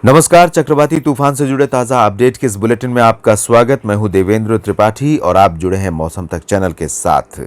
नमस्कार, चक्रवाती तूफान से जुड़े ताजा अपडेट के इस बुलेटिन में आपका स्वागत। मैं हूं देवेंद्र त्रिपाठी और आप जुड़े हैं मौसम तक चैनल के साथ।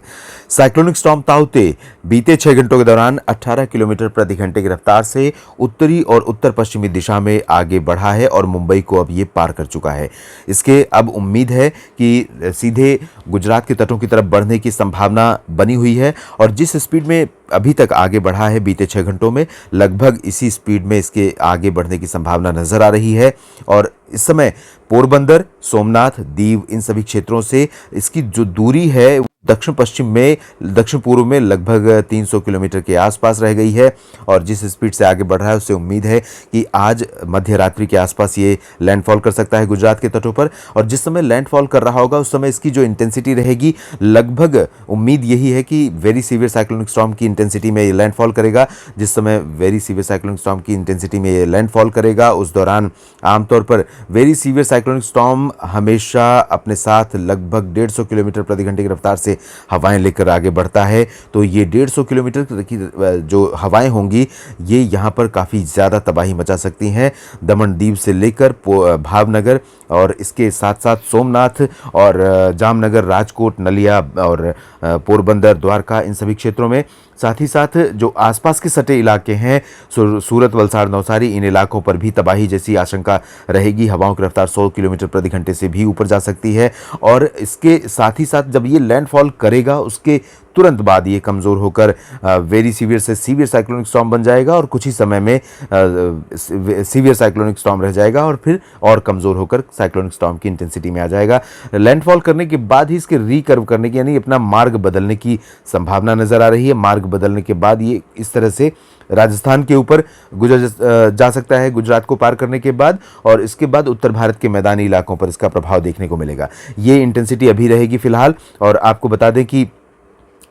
साइक्लोनिक स्टॉर्म ताउते बीते 6 घंटों के दौरान 18 किलोमीटर प्रति घंटे की रफ्तार से उत्तरी और उत्तर पश्चिमी दिशा में आगे बढ़ा है और मुंबई को अब ये पार कर चुका है। इसके अब उम्मीद है कि सीधे गुजरात के तटों की तरफ बढ़ने की संभावना बनी हुई है और जिस स्पीड में अभी तक आगे बढ़ा है बीते 6 घंटों में, लगभग इसी स्पीड में इसके आगे बढ़ने की संभावना नजर आ रही है। और इस समय पोरबंदर, सोमनाथ, दीव इन सभी क्षेत्रों से इसकी जो दूरी है दक्षिण पूर्व में लगभग 300 किलोमीटर के आसपास रह गई है और जिस स्पीड से आगे बढ़ रहा है उससे उम्मीद है कि आज मध्य रात्रि के आसपास ये लैंडफॉल कर सकता है गुजरात के तटों पर। और जिस समय लैंडफॉल कर रहा होगा उस समय इसकी जो इंटेंसिटी रहेगी, लगभग उम्मीद यही है कि वेरी सीवियर साइक्लोनिक स्टॉर्म की इंटेंसिटी में ये लैंडफॉल करेगा। जिस समय वेरी सीवियर साइक्लोनिक स्टॉर्म की इंटेंसिटी में ये लैंडफॉल करेगा उस दौरान आमतौर पर वेरी सीवियर साइक्लोनिक स्टॉर्म हमेशा अपने साथ लगभग 150 किलोमीटर प्रति घंटे की रफ्तार से हवाएं लेकर आगे बढ़ता है। तो ये 150 किलोमीटर की जो हवाएं होंगी ये यहाँ पर काफ़ी ज़्यादा तबाही मचा सकती हैं। दमन दीव से लेकर भावनगर और इसके साथ साथ सोमनाथ और जामनगर, राजकोट, नलिया और पोरबंदर, द्वारका इन सभी क्षेत्रों में, साथ ही साथ जो आसपास के सटे इलाके हैं सूरत, वलसाड़, नवसारी, इन इलाकों पर भी तबाही जैसी आशंका रहेगी। हवाओं की रफ्तार 100 किलोमीटर प्रति घंटे से भी ऊपर जा सकती है और इसके साथ ही साथ जब ये लैंडफॉल करेगा उसके तुरंत बाद ये कमज़ोर होकर वेरी सीवियर से सीवियर साइक्लोनिक स्टॉर्म बन जाएगा और कुछ ही समय में सीवियर साइक्लोनिक स्टॉर्म रह जाएगा और फिर और कमज़ोर होकर साइक्लोनिक स्टॉर्म की इंटेंसिटी में आ जाएगा। लैंडफॉल करने के बाद ही इसके रिकर्व करने की यानी अपना मार्ग बदलने की संभावना नज़र आ रही है। मार्ग बदलने के बाद ये इस तरह से राजस्थान के ऊपर गुजर जा सकता है गुजरात को पार करने के बाद, और इसके बाद उत्तर भारत के मैदानी इलाकों पर इसका प्रभाव देखने को मिलेगा। ये इंटेंसिटी अभी रहेगी फिलहाल। और आपको बता दें कि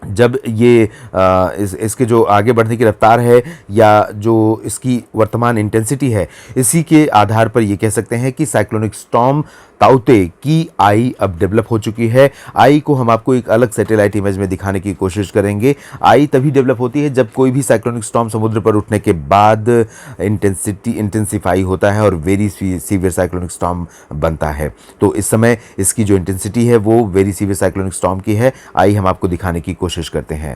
जब ये इसके जो आगे बढ़ने की रफ्तार है या जो इसकी वर्तमान इंटेंसिटी है, इसी के आधार पर ये कह सकते हैं कि साइक्लोनिक स्टॉर्म ताउते की आई अब डेवलप हो चुकी है। आई को हम आपको एक अलग सैटेलाइट इमेज में दिखाने की कोशिश करेंगे। आई तभी डेवलप होती है जब कोई भी साइक्लोनिक स्टॉर्म समुद्र पर उठने के बाद इंटेंसिफाई होता है और वेरी सीवियर साइक्लोनिक स्टॉर्म बनता है। तो इस समय इसकी जो इंटेंसिटी है वो वेरी सीवियर साइक्लोनिक स्टॉर्म की है। आई हम आपको दिखाने की कोशिश करते हैं।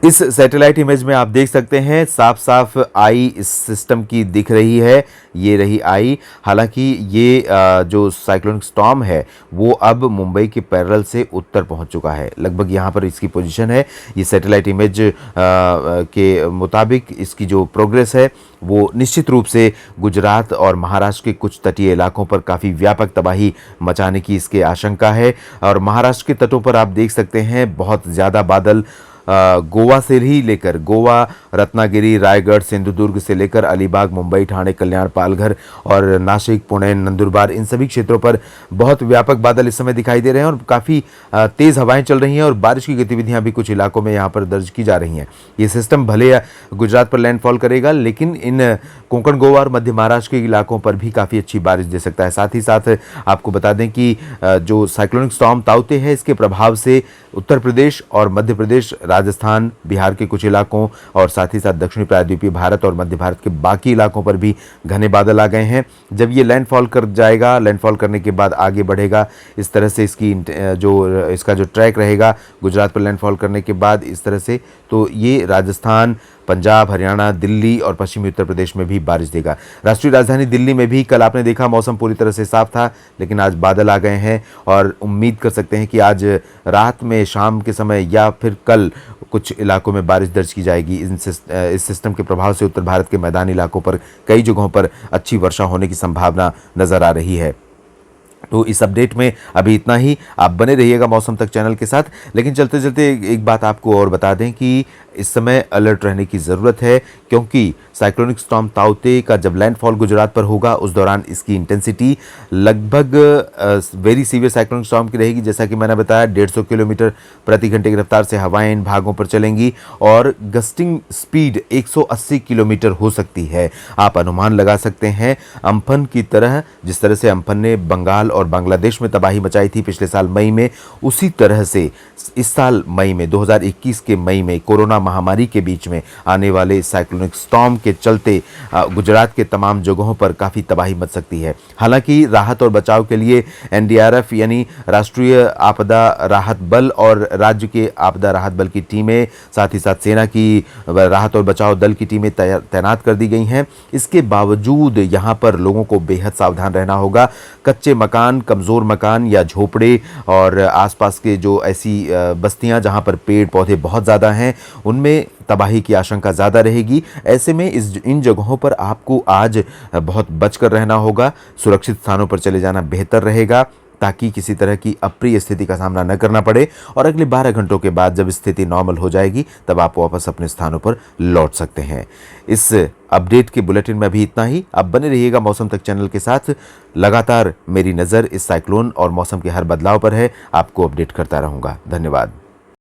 इस सैटेलाइट इमेज में आप देख सकते हैं साफ साफ आई इस सिस्टम की दिख रही है। ये रही आई। हालांकि ये जो साइक्लोनिक स्टॉर्म है वो अब मुंबई के पैरेलल से उत्तर पहुंच चुका है। लगभग यहाँ पर इसकी पोजीशन है। ये सैटेलाइट इमेज के मुताबिक इसकी जो प्रोग्रेस है वो निश्चित रूप से गुजरात और महाराष्ट्र के कुछ तटीय इलाकों पर काफ़ी व्यापक तबाही मचाने की इसके आशंका है। और महाराष्ट्र के तटों पर आप देख सकते हैं बहुत ज़्यादा बादल गोवा से ही लेकर गोवा, रत्नागिरी, रायगढ़, सिंधुदुर्ग से लेकर अलीबाग, मुंबई, ठाणे, कल्याण, पालघर और नासिक, पुणे, नंदुरबार इन सभी क्षेत्रों पर बहुत व्यापक बादल इस समय दिखाई दे रहे हैं और काफ़ी तेज़ हवाएं चल रही हैं और बारिश की गतिविधियां भी कुछ इलाकों में यहाँ पर दर्ज की जा रही हैं। ये सिस्टम भले गुजरात पर लैंडफॉल करेगा लेकिन इन कोंकण, गोवा और मध्य महाराष्ट्र के इलाकों पर भी काफ़ी अच्छी बारिश दे सकता है। साथ ही साथ आपको बता दें कि जो साइक्लोनिक स्टॉर्म ताउते है इसके प्रभाव से उत्तर प्रदेश और मध्य प्रदेश, राजस्थान, बिहार के कुछ इलाकों और साथ ही साथ दक्षिणी प्रायद्वीपीय भारत और मध्य भारत के बाकी इलाकों पर भी घने बादल आ गए हैं। जब ये लैंडफॉल कर जाएगा, लैंडफॉल करने के बाद आगे बढ़ेगा इस तरह से इसका जो ट्रैक रहेगा गुजरात पर लैंडफॉल करने के बाद इस तरह से, तो ये राजस्थान, पंजाब, हरियाणा, दिल्ली और पश्चिमी उत्तर प्रदेश में भी बारिश देगा। राष्ट्रीय राजधानी दिल्ली में भी कल आपने देखा मौसम पूरी तरह से साफ था लेकिन आज बादल आ गए हैं और उम्मीद कर सकते हैं कि आज रात में, शाम के समय या फिर कल कुछ इलाकों में बारिश दर्ज की जाएगी। इस सिस्टम के प्रभाव से उत्तर भारत के मैदानी इलाकों पर कई जगहों पर अच्छी वर्षा होने की संभावना नजर आ रही है। तो इस अपडेट में अभी इतना ही। आप बने रहिएगा मौसम तक चैनल के साथ। लेकिन चलते चलते एक बात आपको और बता दें कि इस समय अलर्ट रहने की ज़रूरत है क्योंकि साइक्लोनिक स्टॉर्म ताउते का जब लैंडफॉल गुजरात पर होगा उस दौरान इसकी इंटेंसिटी लगभग वेरी सीवियर साइक्लोनिक स्टॉर्म की रहेगी। जैसा कि मैंने बताया 150 किलोमीटर प्रति घंटे की रफ्तार से हवाएं इन भागों पर चलेंगी और गस्टिंग स्पीड 180 किलोमीटर हो सकती है। आप अनुमान लगा सकते हैं अम्फन की तरह, जिस तरह से अम्फन ने बंगाल और बांग्लादेश में तबाही मचाई थी पिछले साल मई में, उसी तरह से इस साल मई में 2021 के मई में, कोरोना महामारी के बीच में आने वाले साइक्लोनिक स्टॉर्म के चलते गुजरात के तमाम जगहों पर काफ़ी तबाही मच सकती है। हालांकि राहत और बचाव के लिए एनडीआरएफ यानी राष्ट्रीय आपदा राहत बल और राज्य के आपदा राहत बल की टीमें, साथ ही साथ सेना की राहत और बचाव दल की टीमें तैनात कर दी गई हैं। इसके बावजूद यहाँ पर लोगों को बेहद सावधान रहना होगा। कच्चे मकान, कमज़ोर मकान या झोपड़े और आसपास के जो ऐसी बस्तियाँ जहाँ पर पेड़ पौधे बहुत ज़्यादा हैं, उनमें तबाही की आशंका ज़्यादा रहेगी। ऐसे में इन जगहों पर आपको आज बहुत बचकर रहना होगा। सुरक्षित स्थानों पर चले जाना बेहतर रहेगा ताकि किसी तरह की अप्रिय स्थिति का सामना न करना पड़े, और अगले 12 घंटों के बाद जब स्थिति नॉर्मल हो जाएगी तब आप वापस अपने स्थानों पर लौट सकते हैं। इस अपडेट के बुलेटिन में अभी इतना ही। आप बने रहिएगा मौसम तक चैनल के साथ। लगातार मेरी नज़र इस साइक्लोन और मौसम के हर बदलाव पर है। आपको अपडेट करता रहूँगा। धन्यवाद।